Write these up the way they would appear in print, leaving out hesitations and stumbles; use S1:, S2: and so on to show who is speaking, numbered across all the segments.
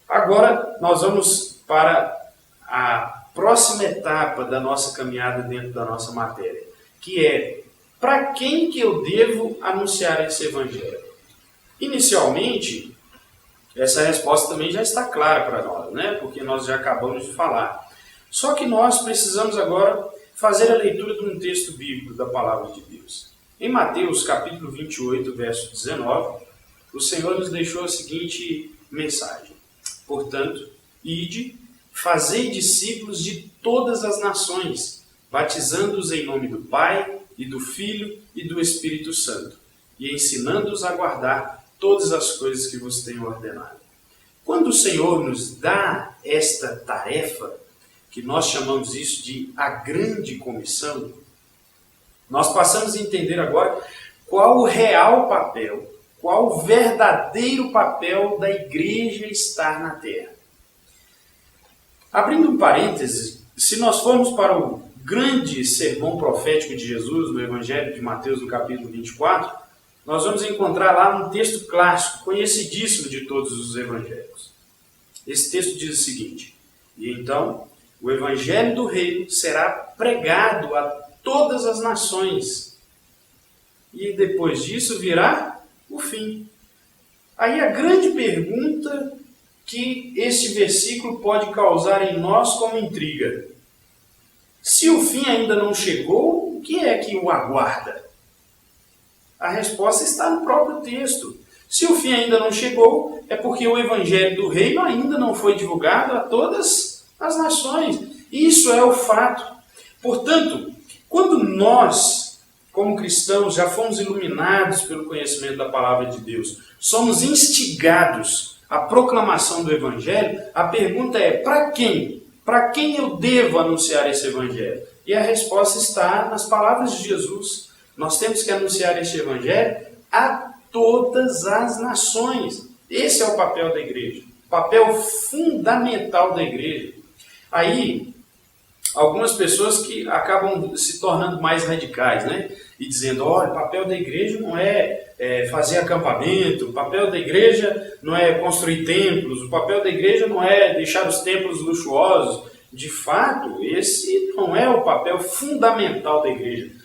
S1: Agora nós vamos para a próxima etapa da nossa caminhada dentro da nossa matéria, que é: para quem que eu devo anunciar esse evangelho? Inicialmente, essa resposta também já está clara para nós, né? Porque nós já acabamos de falar. Só que nós precisamos agora fazer a leitura de um texto bíblico da palavra de Deus. Em Mateus capítulo 28, verso 19, o Senhor nos deixou a seguinte mensagem: portanto, ide, fazei discípulos de todas as nações, batizando-os em nome do Pai, e do Filho e do Espírito Santo, e ensinando-os a guardar todas as coisas que vos tenho ordenado. Quando o Senhor nos dá esta tarefa, que nós chamamos isso de a grande comissão, nós passamos a entender agora qual o real papel, qual o verdadeiro papel da igreja estar na terra. Abrindo um parênteses, se nós formos para o grande sermão profético de Jesus, no Evangelho de Mateus, no capítulo 24, nós vamos encontrar lá um texto clássico, conhecidíssimo de todos os evangelhos. Esse texto diz o seguinte: e então o evangelho do reino será pregado a todas as nações, e depois disso virá o fim. Aí a grande pergunta que este versículo pode causar em nós como intriga: se o fim ainda não chegou, o que é que o aguarda? A resposta está no próprio texto. Se o fim ainda não chegou, é porque o evangelho do reino ainda não foi divulgado a todas as nações. Isso é o fato. Portanto, quando nós, como cristãos, já fomos iluminados pelo conhecimento da palavra de Deus, somos instigados à proclamação do evangelho, a pergunta é: para quem? Para quem eu devo anunciar esse evangelho? E a resposta está nas palavras de Jesus. Nós temos que anunciar este evangelho a todas as nações. Esse é o papel da igreja, o papel fundamental da igreja. Aí, algumas pessoas que acabam se tornando mais radicais, né? E dizendo: olha, o papel da igreja não é fazer acampamento, o papel da igreja não é construir templos, o papel da igreja não é deixar os templos luxuosos. De fato, esse não é o papel fundamental da igreja.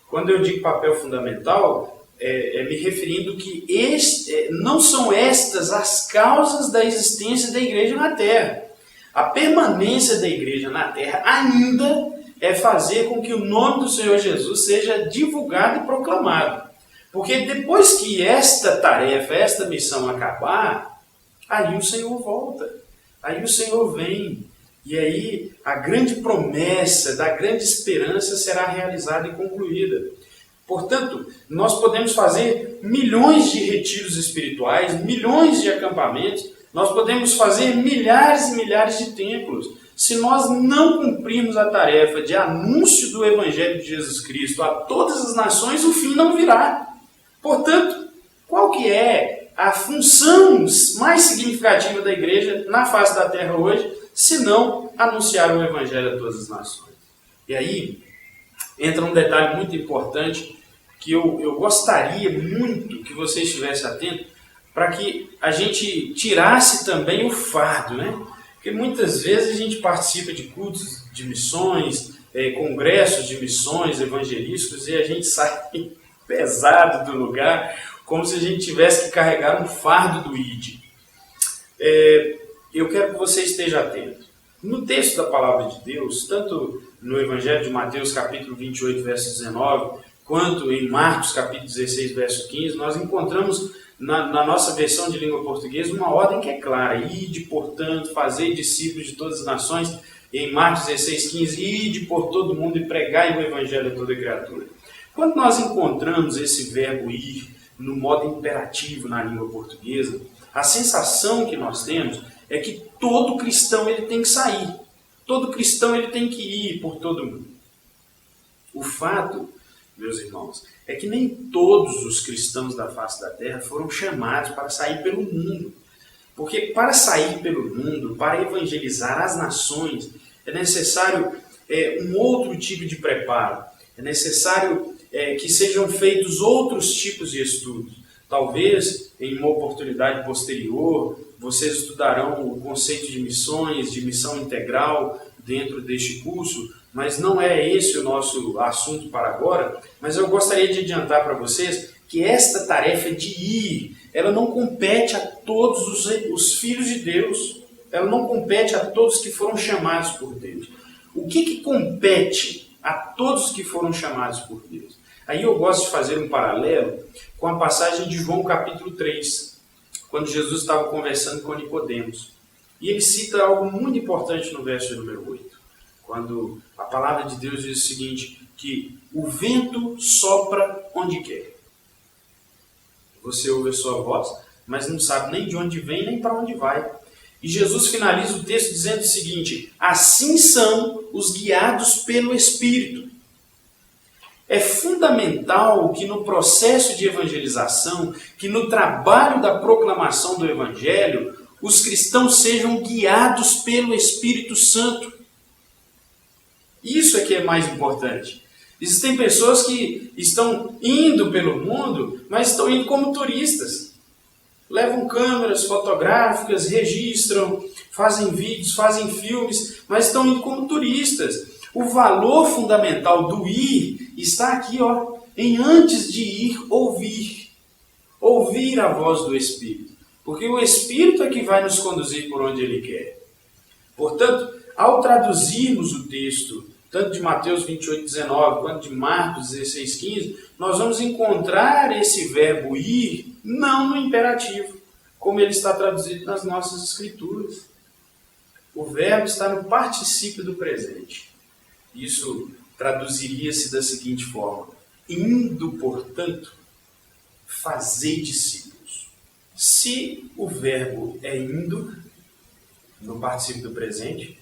S1: Quando eu digo papel fundamental, me referindo que não são estas as causas da existência da igreja na terra. A permanência da igreja na terra ainda é fazer com que o nome do Senhor Jesus seja divulgado e proclamado. Porque depois que esta tarefa, esta missão acabar, aí o Senhor volta, aí o Senhor vem. E aí a grande promessa da grande esperança será realizada e concluída. Portanto, nós podemos fazer milhões de retiros espirituais, milhões de acampamentos, nós podemos fazer milhares e milhares de templos. Se nós não cumprirmos a tarefa de anúncio do Evangelho de Jesus Cristo a todas as nações, o fim não virá. Portanto, qual que é a função mais significativa da igreja na face da terra hoje, se não anunciar o Evangelho a todas as nações? E aí entra um detalhe muito importante que eu gostaria muito que você estivesse atento, para que a gente tirasse também o fardo, né? Porque muitas vezes a gente participa de cultos de missões, congressos de missões evangelísticos, e a gente sai pesado do lugar, como se a gente tivesse que carregar um fardo do ID. Eu quero que você esteja atento. No texto da palavra de Deus, tanto no Evangelho de Mateus, capítulo 28, verso 19, quanto em Marcos, capítulo 16, verso 15, nós encontramos na nossa versão de língua portuguesa uma ordem que é clara: ide, portanto, fazei discípulos de todas as nações. E em Marcos 16, 15, ide por todo mundo e pregai o Evangelho a toda criatura. Quando nós encontramos esse verbo ir no modo imperativo na língua portuguesa, a sensação que nós temos é que todo cristão ele tem que sair. Todo cristão ele tem que ir por todo mundo. O fato, meus irmãos, é que nem todos os cristãos da face da terra foram chamados para sair pelo mundo. Porque para sair pelo mundo, para evangelizar as nações, é necessário um outro tipo de preparo. É necessário que sejam feitos outros tipos de estudos. Talvez, em uma oportunidade posterior, vocês estudarão o conceito de missões, de missão integral dentro deste curso, mas não é esse o nosso assunto para agora. Mas eu gostaria de adiantar para vocês que esta tarefa de ir, ela não compete a todos os filhos de Deus, ela não compete a todos que foram chamados por Deus. O que compete a todos que foram chamados por Deus? Aí eu gosto de fazer um paralelo com a passagem de João capítulo 3, quando Jesus estava conversando com Nicodemos. E ele cita algo muito importante no verso número 8, quando a palavra de Deus diz o seguinte, que o vento sopra onde quer. Você ouve a sua voz, mas não sabe nem de onde vem, nem para onde vai. E Jesus finaliza o texto dizendo o seguinte, assim são os guiados pelo Espírito. É fundamental que no processo de evangelização, que no trabalho da proclamação do Evangelho, os cristãos sejam guiados pelo Espírito Santo. Isso é que é mais importante. Existem pessoas que estão indo pelo mundo, mas estão indo como turistas. Levam câmeras fotográficas, registram, fazem vídeos, fazem filmes, mas estão indo como turistas. O valor fundamental do ir está aqui, em antes de ir, ouvir. Ouvir a voz do Espírito. Porque o Espírito é que vai nos conduzir por onde Ele quer. Portanto, ao traduzirmos o texto, tanto de Mateus 28:19 quanto de Marcos 16:15, nós vamos encontrar esse verbo ir não no imperativo, como ele está traduzido nas nossas escrituras. O verbo está no particípio do presente. Isso traduziria-se da seguinte forma, indo, portanto, fazer discípulos. Se o verbo é indo, no particípio do presente,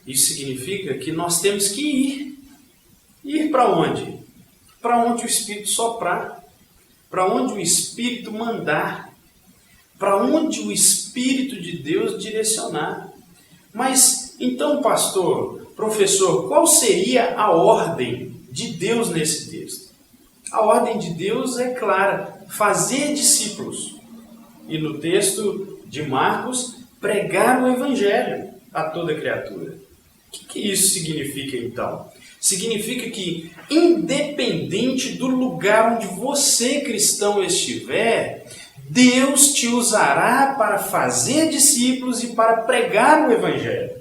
S1: isso significa que nós temos que ir. Ir para onde? Para onde o Espírito soprar. Para onde o Espírito mandar. Para onde o Espírito de Deus direcionar. Mas, então, pastor, professor, qual seria a ordem de Deus nesse texto? A ordem de Deus é clara, fazer discípulos. E no texto de Marcos, pregar o Evangelho a toda criatura. O que isso significa, então? Significa que, independente do lugar onde você, cristão, estiver, Deus te usará para fazer discípulos e para pregar o Evangelho.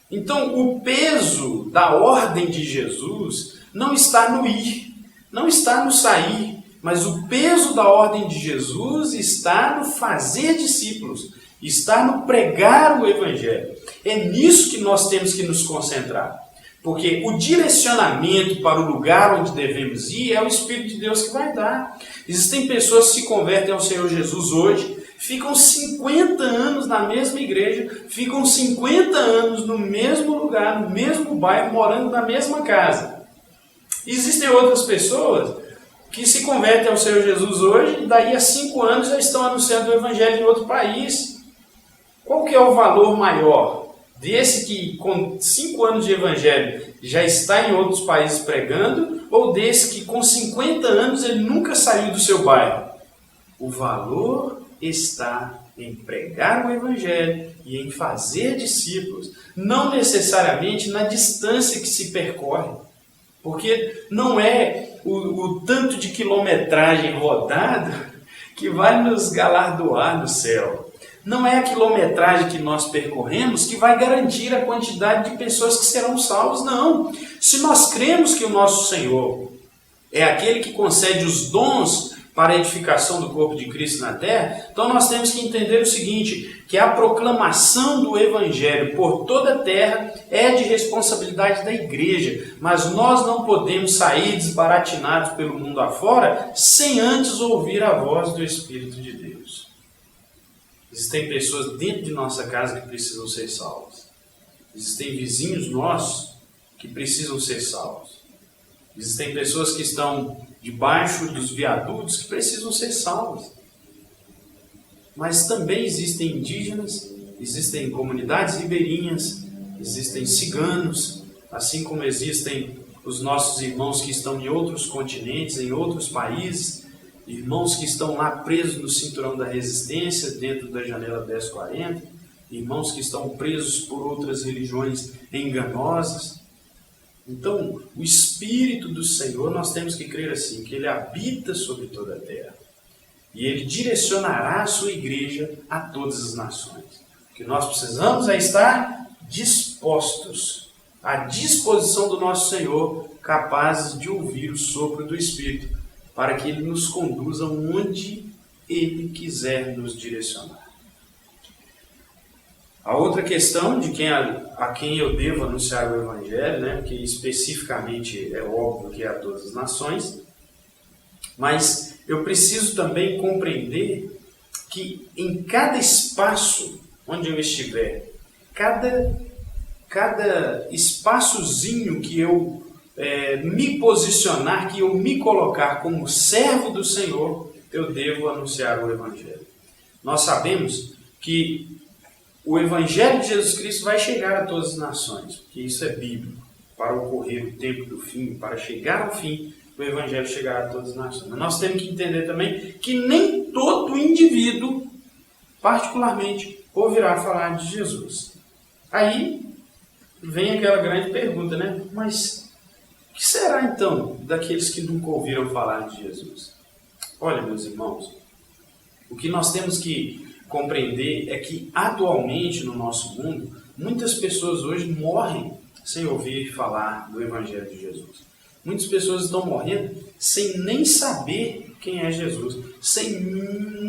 S1: Então, o peso da ordem de Jesus não está no ir, não está no sair, mas o peso da ordem de Jesus está no fazer discípulos, está no pregar o Evangelho. É nisso que nós temos que nos concentrar. Porque o direcionamento para o lugar onde devemos ir é o Espírito de Deus que vai dar. Existem pessoas que se convertem ao Senhor Jesus hoje, ficam 50 anos na mesma igreja, ficam 50 anos no mesmo lugar, no mesmo bairro, morando na mesma casa. Existem outras pessoas que se convertem ao Senhor Jesus hoje e daí a 5 anos já estão anunciando o Evangelho em outro país. Qual que é o valor maior? Desse que com 5 anos de Evangelho já está em outros países pregando, ou desse que com 50 anos ele nunca saiu do seu bairro? O valor está em pregar o Evangelho e em fazer discípulos, não necessariamente na distância que se percorre, porque não é o tanto de quilometragem rodada que vai nos galardoar no céu. Não é a quilometragem que nós percorremos que vai garantir a quantidade de pessoas que serão salvas, não. Se nós cremos que o nosso Senhor é aquele que concede os dons para a edificação do corpo de Cristo na terra, então nós temos que entender o seguinte, que a proclamação do Evangelho por toda a terra é de responsabilidade da igreja, mas nós não podemos sair desbaratinados pelo mundo afora sem antes ouvir a voz do Espírito de Deus. Existem pessoas dentro de nossa casa que precisam ser salvas. Existem vizinhos nossos que precisam ser salvos. Existem pessoas que estão debaixo dos viadutos que precisam ser salvas. Mas também existem indígenas, existem comunidades ribeirinhas, existem ciganos, assim como existem os nossos irmãos que estão em outros continentes, em outros países, irmãos que estão lá presos no cinturão da resistência, dentro da janela 1040, irmãos que estão presos por outras religiões enganosas. Então, o Espírito do Senhor, nós temos que crer assim, que Ele habita sobre toda a terra. E Ele direcionará a sua igreja a todas as nações. O que nós precisamos é estar dispostos, à disposição do nosso Senhor, capazes de ouvir o sopro do Espírito, para que Ele nos conduza onde Ele quiser nos direcionar. A outra questão de a quem eu devo anunciar o Evangelho, né, que especificamente é óbvio que é a todas as nações, mas eu preciso também compreender que em cada espaço onde eu estiver, cada espaçozinho que eu me posicionar, que eu me colocar como servo do Senhor, eu devo anunciar o Evangelho. Nós sabemos que o Evangelho de Jesus Cristo vai chegar a todas as nações, porque isso é bíblico. Para ocorrer o tempo do fim, para chegar ao fim, o Evangelho chegará a todas as nações. Mas nós temos que entender também que nem todo indivíduo, particularmente, ouvirá falar de Jesus. Aí vem aquela grande pergunta, né? Mas o que será então daqueles que nunca ouviram falar de Jesus? Olha, meus irmãos, o que nós temos que compreender é que atualmente no nosso mundo, muitas pessoas hoje morrem sem ouvir falar do Evangelho de Jesus. Muitas pessoas estão morrendo sem nem saber quem é Jesus, sem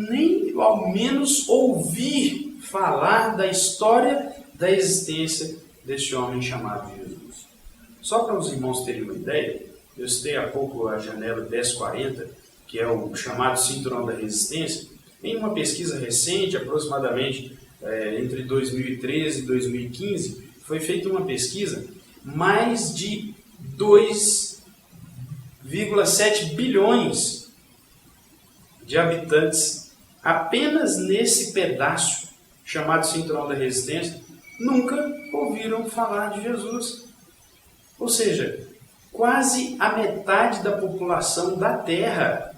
S1: nem ao menos ouvir falar da história da existência deste homem chamado Jesus. Só para os irmãos terem uma ideia, eu citei há pouco a janela 1040, que é o chamado cinturão da resistência. Em uma pesquisa recente, aproximadamente entre 2013 e 2015, foi feita uma pesquisa, mais de 2,7 bilhões de habitantes, apenas nesse pedaço chamado Cinturão da Resistência, nunca ouviram falar de Jesus. Ou seja, quase a metade da população da Terra.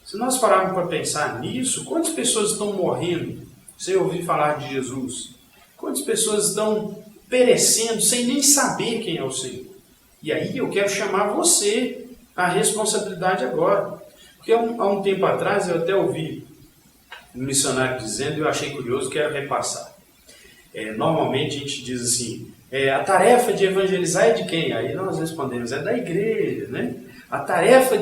S1: Se nós pararmos para pensar nisso, quantas pessoas estão morrendo sem ouvir falar de Jesus? Quantas pessoas estão perecendo sem nem saber quem é o Senhor? E aí eu quero chamar você à responsabilidade agora. Porque há um tempo atrás eu até ouvi um missionário dizendo, e eu achei curioso, quero repassar. Normalmente a gente diz assim, a tarefa de evangelizar é de quem? Aí nós respondemos, é da igreja, né? A tarefa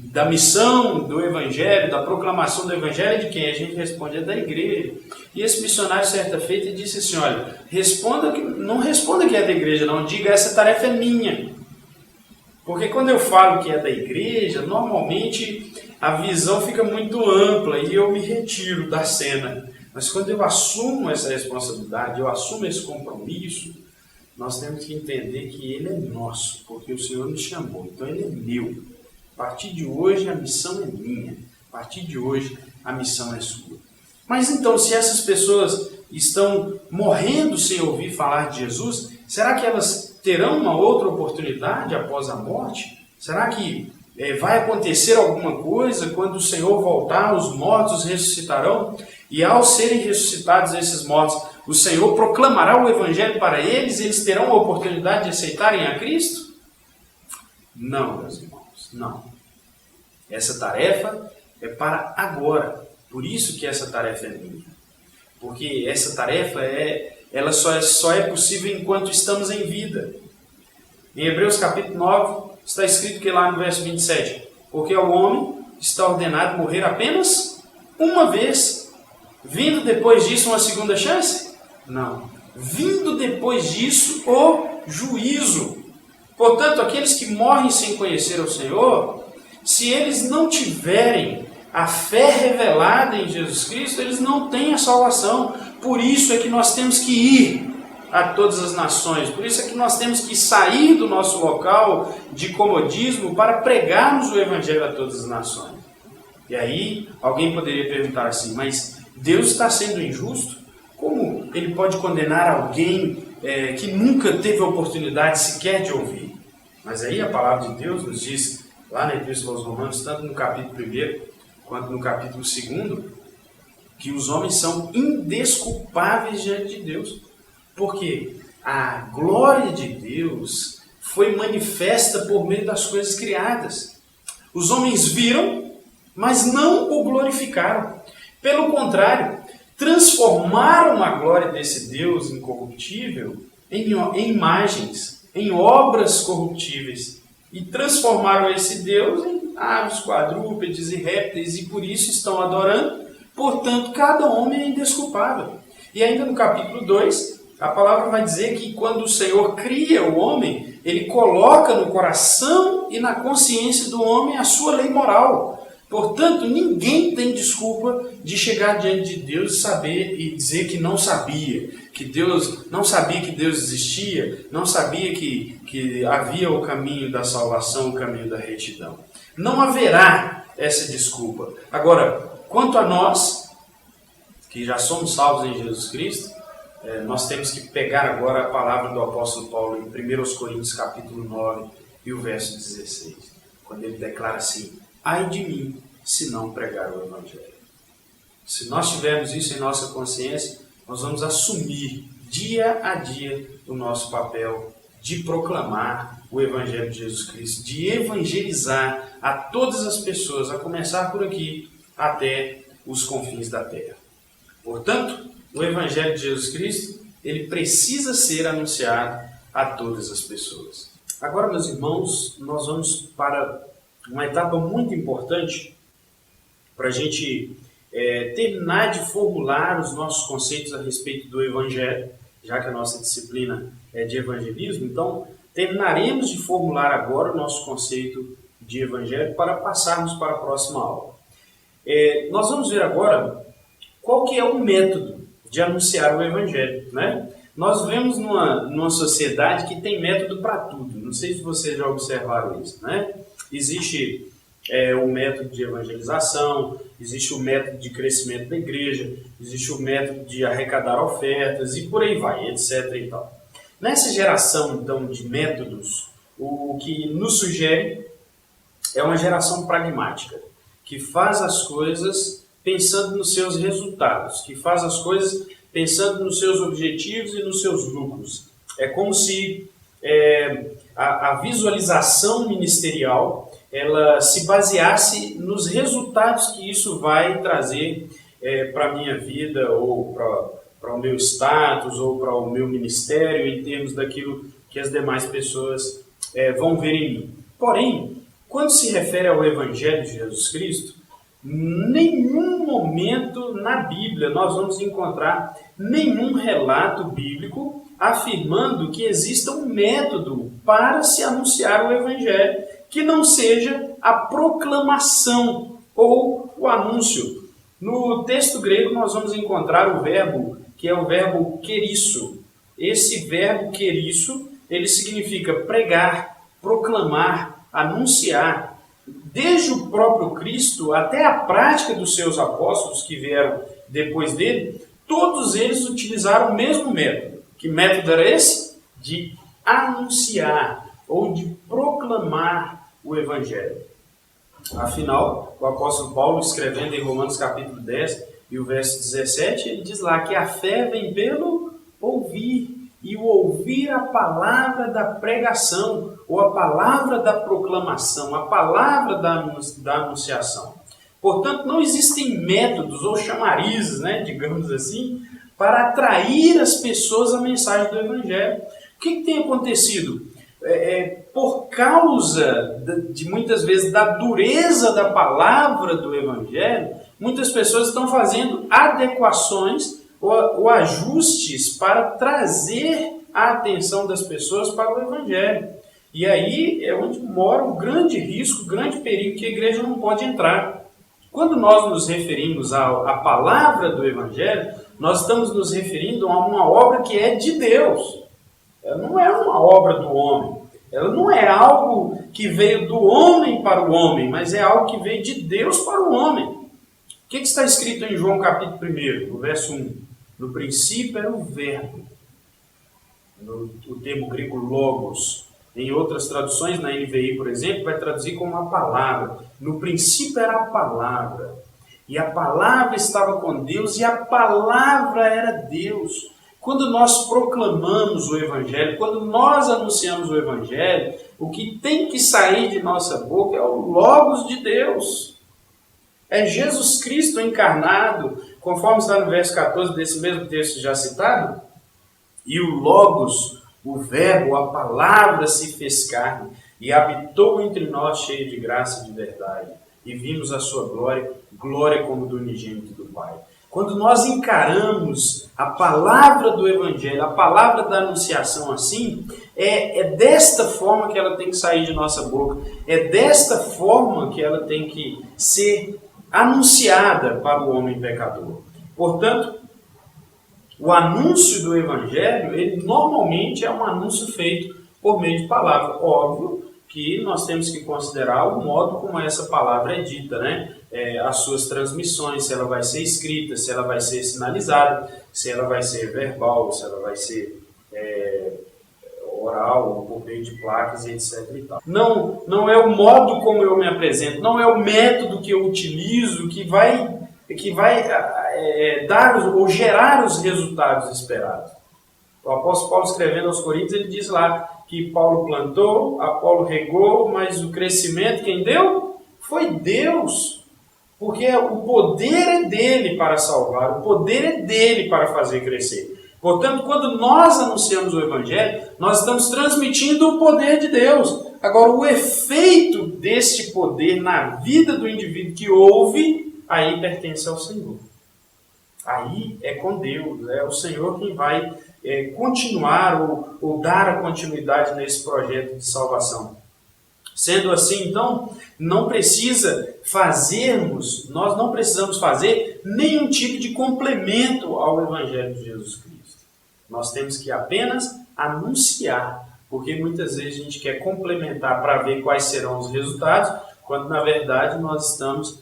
S1: da missão do Evangelho, da proclamação do Evangelho é de quem? A gente responde, é da igreja. E esse missionário, certa feita, disse assim, olha, não responda que é da igreja, não, diga, essa tarefa é minha. Porque quando eu falo que é da igreja, normalmente a visão fica muito ampla e eu me retiro da cena. Mas quando eu assumo essa responsabilidade, eu assumo esse compromisso, nós temos que entender que ele é nosso, porque o Senhor nos chamou, então ele é meu. A partir de hoje a missão é minha, a partir de hoje a missão é sua. Mas então, se essas pessoas estão morrendo sem ouvir falar de Jesus, será que elas terão uma outra oportunidade após a morte? Será que vai acontecer alguma coisa quando o Senhor voltar, os mortos ressuscitarão? E ao serem ressuscitados esses mortos, o Senhor proclamará o Evangelho para eles e eles terão a oportunidade de aceitarem a Cristo? Não, meus irmãos, não. Essa tarefa é para agora. Por isso que essa tarefa é minha. Porque essa tarefa ela só é possível enquanto estamos em vida. Em Hebreus capítulo 9 está escrito que lá no verso 27, porque ao homem está ordenado morrer apenas uma vez, vindo depois disso uma segunda chance? Não. Vindo depois disso o juízo. Portanto, aqueles que morrem sem conhecer o Senhor, se eles não tiverem a fé revelada em Jesus Cristo, eles não têm a salvação. Por isso é que nós temos que ir a todas as nações. Por isso é que nós temos que sair do nosso local de comodismo para pregarmos o Evangelho a todas as nações. E aí, alguém poderia perguntar assim, mas Deus está sendo injusto? Como Ele pode condenar alguém que nunca teve a oportunidade sequer de ouvir? Mas aí a palavra de Deus nos diz lá na Epístola aos Romanos, tanto no capítulo 1 quanto no capítulo 2, que os homens são indesculpáveis diante de Deus. Porque a glória de Deus foi manifesta por meio das coisas criadas. Os homens viram, mas não o glorificaram. Pelo contrário, transformaram a glória desse Deus incorruptível em imagens, em obras corruptíveis. E transformaram esse Deus em aves, quadrúpedes e répteis, e por isso estão adorando. Portanto, cada homem é indesculpável. E ainda no capítulo 2, a palavra vai dizer que quando o Senhor cria o homem, Ele coloca no coração e na consciência do homem a sua lei moral. Portanto, ninguém tem desculpa de chegar diante de Deus e saber e dizer que não sabia, que Deus não sabia que Deus existia, não sabia que havia o caminho da salvação, o caminho da retidão. Não haverá essa desculpa. Agora, quanto a nós, que já somos salvos em Jesus Cristo, nós temos que pegar agora a palavra do apóstolo Paulo em 1 Coríntios capítulo 9 e o verso 16, quando ele declara assim: ai de mim, se não pregar o Evangelho. Se nós tivermos isso em nossa consciência, nós vamos assumir dia a dia o nosso papel de proclamar o Evangelho de Jesus Cristo, de evangelizar a todas as pessoas, a começar por aqui até os confins da terra. Portanto, o Evangelho de Jesus Cristo, ele precisa ser anunciado a todas as pessoas. Agora, meus irmãos, nós vamos para uma etapa muito importante para a gente terminar de formular os nossos conceitos a respeito do Evangelho, já que a nossa disciplina é de evangelismo. Então, terminaremos de formular agora o nosso conceito de Evangelho para passarmos para a próxima aula. Nós vamos ver agora qual que é o método de anunciar o Evangelho, né? Nós vivemos numa sociedade que tem método para tudo. Não sei se vocês já observaram isso, né? Existe o método de evangelização, existe o método de crescimento da igreja, existe o método de arrecadar ofertas e por aí vai, etc. e tal. Nessa geração, então, de métodos, o que nos sugere é uma geração pragmática, que faz as coisas pensando nos seus resultados, que faz as coisas pensando nos seus objetivos e nos seus lucros. É como se a visualização ministerial ela se baseasse nos resultados que isso vai trazer para a minha vida, ou para o meu status, ou para o meu ministério, em termos daquilo que as demais pessoas vão ver em mim. Porém, quando se refere ao Evangelho de Jesus Cristo, nenhum momento na Bíblia nós vamos encontrar nenhum relato bíblico afirmando que exista um método para se anunciar o Evangelho que não seja a proclamação ou o anúncio. No texto grego nós vamos encontrar o verbo, que é o verbo querisso. Esse verbo querisso, ele significa pregar, proclamar, anunciar. Desde o próprio Cristo até a prática dos seus apóstolos que vieram depois dele, todos eles utilizaram o mesmo método. Que método era esse? De anunciar ou de proclamar o Evangelho. Afinal, o apóstolo Paulo, escrevendo em Romanos capítulo 10 e o verso 17, ele diz lá que a fé vem pelo ouvir, e o ouvir a palavra da pregação, ou a palavra da proclamação, a palavra da anunciação. Portanto, não existem métodos ou chamarizes, digamos assim, para atrair as pessoas à mensagem do Evangelho. O que tem acontecido? Por causa de muitas vezes da dureza da palavra do Evangelho, muitas pessoas estão fazendo adequações ou ajustes para trazer a atenção das pessoas para o Evangelho. E aí é onde mora o grande risco, o grande perigo que a igreja não pode entrar. Quando nós nos referimos à palavra do Evangelho, nós estamos nos referindo a uma obra que é de Deus. Ela não é uma obra do homem. Ela não é algo que veio do homem para o homem, mas é algo que veio de Deus para o homem. O que está escrito em João capítulo 1, no verso 1? No princípio era o verbo. O termo grego logos. Em outras traduções, na NVI, por exemplo, vai traduzir como a palavra. No princípio era a palavra. E a palavra estava com Deus e a palavra era Deus. Quando nós proclamamos o Evangelho, quando nós anunciamos o Evangelho, o que tem que sair de nossa boca é o Logos de Deus. É Jesus Cristo encarnado, conforme está no verso 14 desse mesmo texto já citado. E o Logos, o Verbo, a palavra se fez carne e habitou entre nós cheio de graça e de verdade. E vimos a sua glória, glória como do unigênito do Pai. Quando nós encaramos a palavra do Evangelho, a palavra da anunciação assim, é desta forma que ela tem que sair de nossa boca. É desta forma que ela tem que ser anunciada para o homem pecador. Portanto, o anúncio do Evangelho, ele normalmente é um anúncio feito por meio de palavra. Óbvio que nós temos que considerar o modo como essa palavra é dita, né? As suas transmissões, se ela vai ser escrita, se ela vai ser sinalizada, se ela vai ser verbal, se ela vai ser oral, ou por meio de placas, etc. E tal. Não é o modo como eu me apresento, não é o método que eu utilizo que vai dar ou gerar os resultados esperados. O apóstolo Paulo, escrevendo aos Coríntios, ele diz lá que Paulo plantou, Apolo regou, mas o crescimento quem deu? Foi Deus. Porque o poder é dele para salvar, o poder é dele para fazer crescer. Portanto, quando nós anunciamos o Evangelho, nós estamos transmitindo o poder de Deus. Agora, o efeito deste poder na vida do indivíduo que ouve, aí pertence ao Senhor. Aí é com Deus, é o Senhor quem vai continuar ou dar a continuidade nesse projeto de salvação. Sendo assim, então, nós não precisamos fazer nenhum tipo de complemento ao Evangelho de Jesus Cristo. Nós temos que apenas anunciar, porque muitas vezes a gente quer complementar para ver quais serão os resultados, quando na verdade nós estamos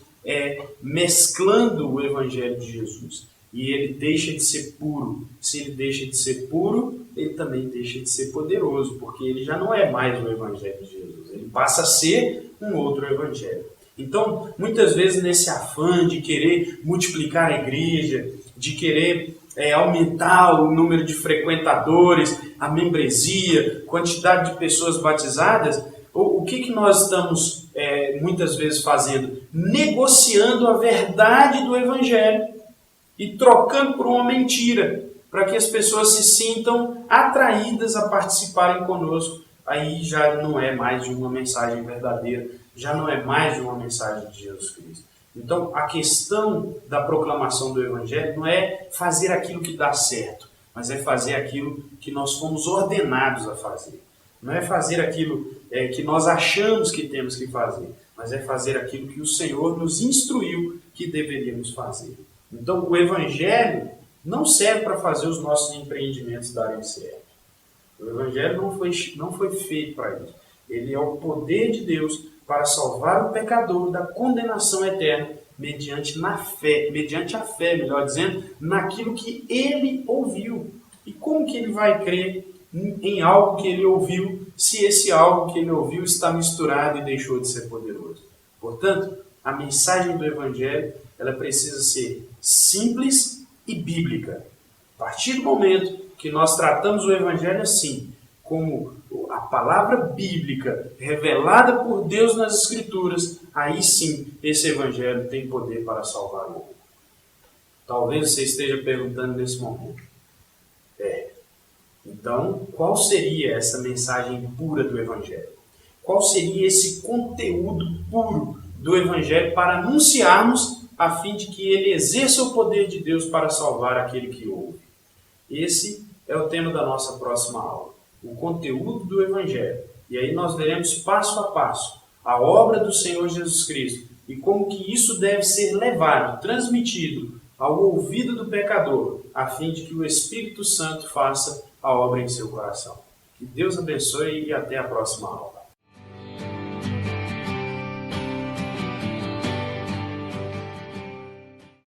S1: mesclando o Evangelho de Jesus. E ele deixa de ser puro. Se ele deixa de ser puro, ele também deixa de ser poderoso, porque ele já não é mais o Evangelho de Jesus. Ele passa a ser um outro Evangelho. Então, muitas vezes nesse afã de querer multiplicar a igreja, de querer aumentar o número de frequentadores, a membresia, quantidade de pessoas batizadas, o que nós estamos muitas vezes fazendo? Negociando a verdade do Evangelho e trocando por uma mentira, para que as pessoas se sintam atraídas a participarem conosco. Aí já não é mais de uma mensagem verdadeira, já não é mais de uma mensagem de Jesus Cristo. Então, a questão da proclamação do Evangelho não é fazer aquilo que dá certo, mas é fazer aquilo que nós fomos ordenados a fazer. Não é fazer aquilo que nós achamos que temos que fazer, mas é fazer aquilo que o Senhor nos instruiu que deveríamos fazer. Então, o Evangelho não serve para fazer os nossos empreendimentos darem certo. O Evangelho não foi feito para isso. Ele é o poder de Deus para salvar o pecador da condenação eterna mediante a fé, melhor dizendo, naquilo que ele ouviu. E como que ele vai crer em algo que ele ouviu, se esse algo que ele ouviu está misturado e deixou de ser poderoso? Portanto, a mensagem do Evangelho ela precisa ser simples e bíblica. A partir do momento que nós tratamos o Evangelho assim, como a palavra bíblica revelada por Deus nas Escrituras, aí sim esse Evangelho tem poder para salvar o mundo. Talvez você esteja perguntando nesse momento. Então, qual seria essa mensagem pura do Evangelho? Qual seria esse conteúdo puro do Evangelho para anunciarmos a fim de que ele exerça o poder de Deus para salvar aquele que ouve? Esse é o tema da nossa próxima aula, o conteúdo do Evangelho. E aí nós veremos passo a passo a obra do Senhor Jesus Cristo e como que isso deve ser levado, transmitido ao ouvido do pecador, a fim de que o Espírito Santo faça a obra em seu coração. Que Deus abençoe e até a próxima aula.